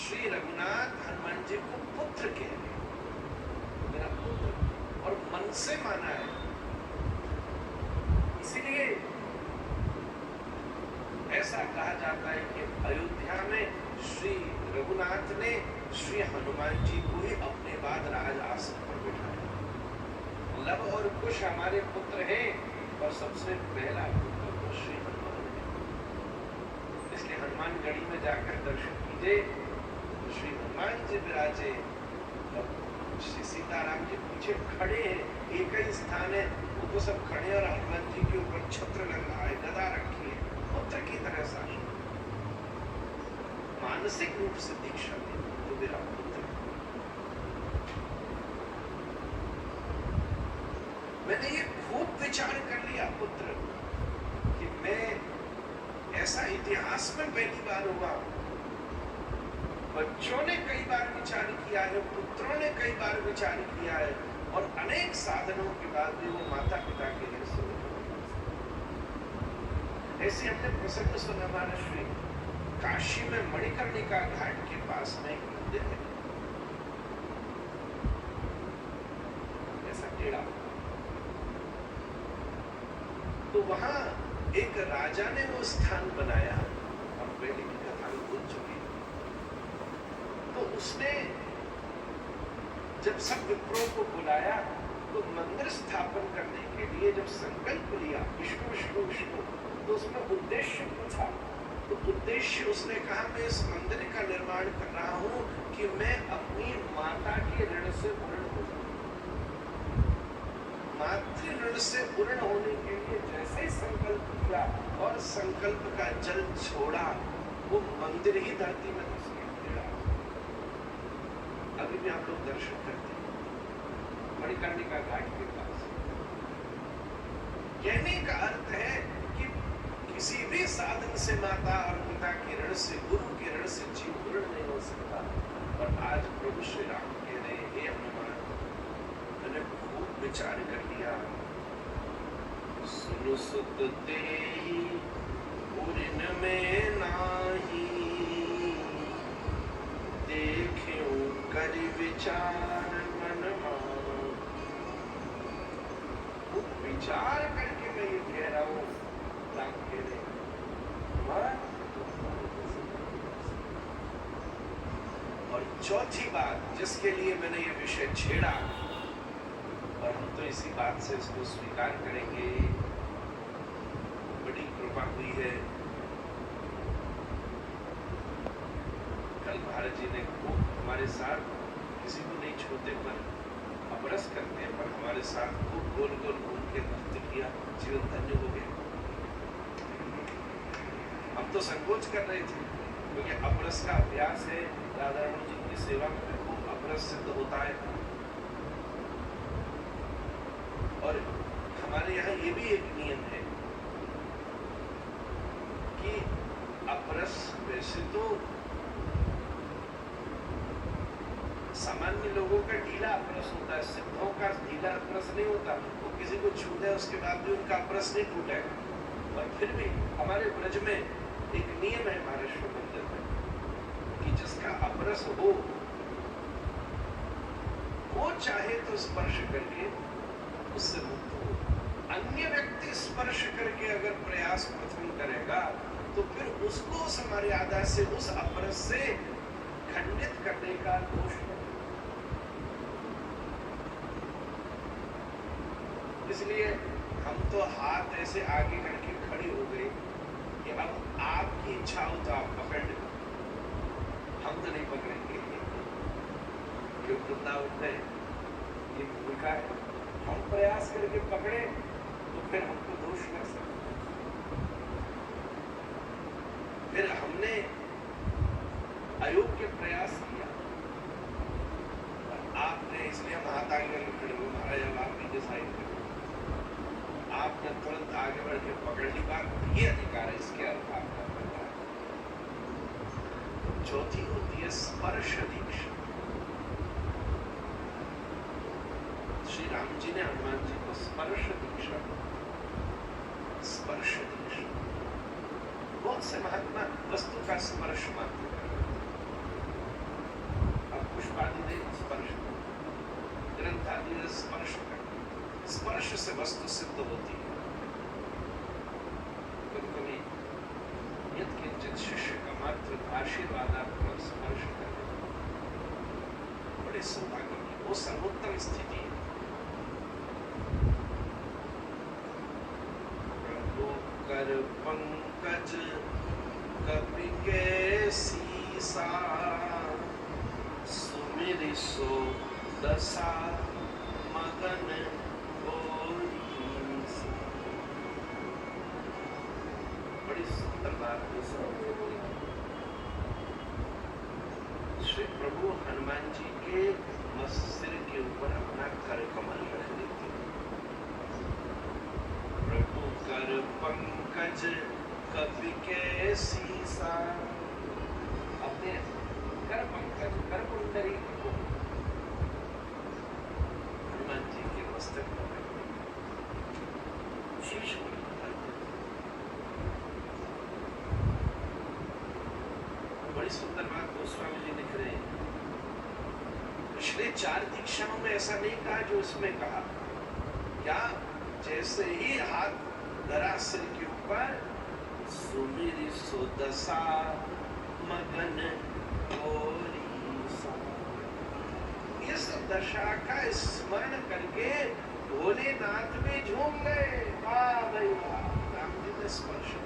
श्री रघुनाथ हनुमान जी को पुत्र कह रहे, मेरा पुत्र, और मन से माना है। इसीलिए ऐसा कहा जाता है कि अयोध्या में श्री रघुनाथ ने श्री हनुमान जी को ही अपने बाद राज आसन पर बिठाया। लव और कुश हमारे पुत्र हैं, और सबसे पहला पुत्र तो श्री हनुमान है। इसलिए हनुमान गढ़ी में जाकर दर्शन कीजिए, तो श्री हनुमान जी विराजे और श्री सीताराम जी पीछे खड़े हैं। एक ही स्थान है, वो तो सब खड़े, और हनुमान जी के ऊपर छत्र लग रहा है, गदा रखी है, पुत्र की तरह शासन। मानसिक रूप से दीक्षा दे तो मेरा पुत्र। मैंने ये खूब विचार कर लिया पुत्र, कि मैं ऐसा इतिहास में पहली बार हुआ। बच्चों ने कई बार विचार किया है, पुत्रों ने कई बार विचार किया है, और अनेक साधनों के बाद भी वो माता पिता के लिए सुन। ऐसे हमने प्रसंग सुना महाराष्ट्र काशी में मणिकर्णिका घाट के पास में एक मंदिर है, ऐसा टेढ़ा। तो वहां एक राजा ने वो स्थान बनाया, और पहले की कथा में भूल चुकी। तो उसने जब सब विप्रों को बुलाया, तो मंदिर स्थापन करने के लिए जब संकल्प लिया विष्णु विष्णु विष्णु, तो उसमें उद्देश्य पूछा। तो उद्देश्य उसने कहा, मैं इस मंदिर का निर्माण कर रहा हूं कि मैं अपनी माता के ऋण से पूर्ण हो जाऊं। मातृ ऋण से पूर्ण होने के लिए जैसे ही संकल्प किया और संकल्प का जल छोड़ा, वो मंदिर ही धरती में घुस गया। अभी भी आप लोग दर्शन करते हैं मणिकर्णिका घाट के पास। कहने का अर्थ है कि किसी भी साधन से माता और पिता के ऋण से, गुरु के ऋण से जीव पूर्ण नहीं हो सकता। और आज प्रभु श्री राम कह रहे, हे हनुमान, मैंने खूब विचार कर लिया। सुनु सुत तेहि पुरिन में नाही, देखियो कर विचार मन मान। विचार करके मैं ये कह रहा हूं, राम कह रहे, और चौथी बात जिसके लिए मैंने ये विषय छेड़ा, और हम तो इसी बात से इसको स्वीकार करेंगे, बड़ी कृपा हुई है। कल भारत जी ने खूब हमारे साथ, किसी को नहीं छूते पर अपरस करते हैं, पर हमारे साथ खूब गोल गोल घूम के नृत्य किया, जीवन धन्य हो गया। हम तो संकोच कर रहे थे, क्योंकि अपरस का अभ्यास है, राधा रमण जी की सेवा में खूब अपरस सिद्ध होता है। और हमारे यहाँ ये भी एक नियम है कि अपरस वैसे तो सामान्य लोगों का ढीला अपरस होता है, सिद्धों का ढीला अपरस नहीं होता। वो किसी को छू दे उसके बाद भी उनका अपरस नहीं टूटेगा। और फिर भी हमारे ब्रज में एक नियम है महाराष्ट्र मंदिर में कि जिसका अपरस हो, वो चाहे तो स्पर्श करके उससे मुक्त हो। अन्य व्यक्ति स्पर्श करके अगर प्रयास प्रथम करेगा, तो फिर उसको उस मर्यादा से, उस अपरस से खंडित करने का दोष है। इसलिए हम तो हाथ ऐसे आगे करके खड़ी हो गई कि अब आपकी इच्छा हो तो आप पकड़ लो, हम तो नहीं पकड़ेंगे, क्यों वृंदावन है, ये भूमिका है। हम प्रयास करके पकड़े तो फिर हमको दोष लग सकता। फिर हमने अयोग्य प्रयास किया, आपने, इसलिए हम हाथ आगे खड़े हो, महाराज अब आप भी डिसाइड करें। आपने तुरंत आगे बढ़ के पकड़ ली बात, ये अधिकार है, इसके अर्थ आपका अधिकार है। चौथी होती है स्पर्श दीक्षा। श्री राम जी ने हनुमान जी को स्पर्श दीक्षा, स्पर्श दीक्षा। बहुत से महात्मा वस्तु का स्पर्श मात्र करते, स्पर्श से वस्तु सिद्ध होती है। कभी यत्किंचित शिष्य का मात्र आशीर्वादात्मक स्पर्श करने बड़े सौभाग्य की वो सर्वोत्तम स्थिति है। प्रभु कर पंकज कपि के सीसा, सुमिरि सो दशा मगन होई। बड़ी सुंदर बात है। श्री प्रभु हनुमान जी के सिर के ऊपर अपना कर कमल रख देते हैं। प्रभु कर पंकज कपि के सीसा, अपने कर पंकज कर कुंडली को हनुमान जी के मस्तक पर रख देते, शीश को बड़ी सुंदर बात गोस्वामी जी लिख रहे हैं। पिछले 4 दीक्षाओं में ऐसा नहीं कहा जो इसमें कहा। क्या जैसे ही हाथ धरा सिर के ऊपर, सुमिरि सो दशा मगन होई। इस दशा का स्मरण करके भोलेनाथ में झूम गए। वाह भाई वाह, राम जी ने स्पर्श किया।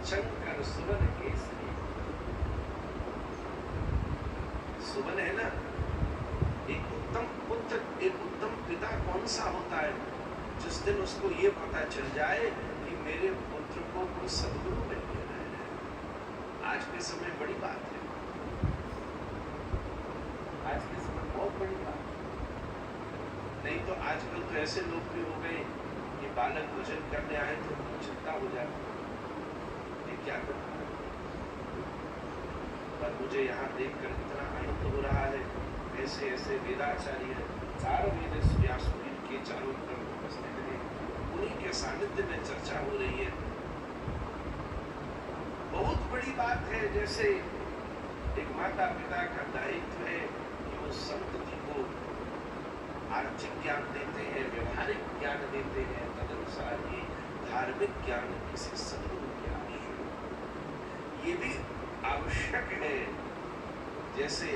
शंकर सुवन केसरी, सुवन है ना, एक उत्तम पुत्र, एक उत्तम पिता कौन सा होता है जिस दिन उसको ये पता चल जाए कि मेरे पुत्र को कोई सद्गुरु मिल गया है। आज के समय बड़ी बात है, आज के समय बहुत बड़ी बात है। नहीं तो आजकल तो ऐसे लोग भी हो गए कि बालक भोजन करने आए तो चिंता हो जाती, क्या करना है। पर मुझे यहाँ देखकर इतना आनंद हो रहा है। ऐसे ऐसे वेदाचार्य चारों वेद व्यासपीठ के चारों तरफ उपस्थित हैं, उन्हीं के सानिध्य में चर्चा हो रही है। बहुत बड़ी बात है। जैसे एक माता पिता का दायित्व है कि वो संतति को आर्थिक ज्ञान देते हैं, व्यवहारिक ज्ञान देते हैं, तदनुसार ही धार्मिक ज्ञान किसी सद्गुरु ये भी आवश्यक है। जैसे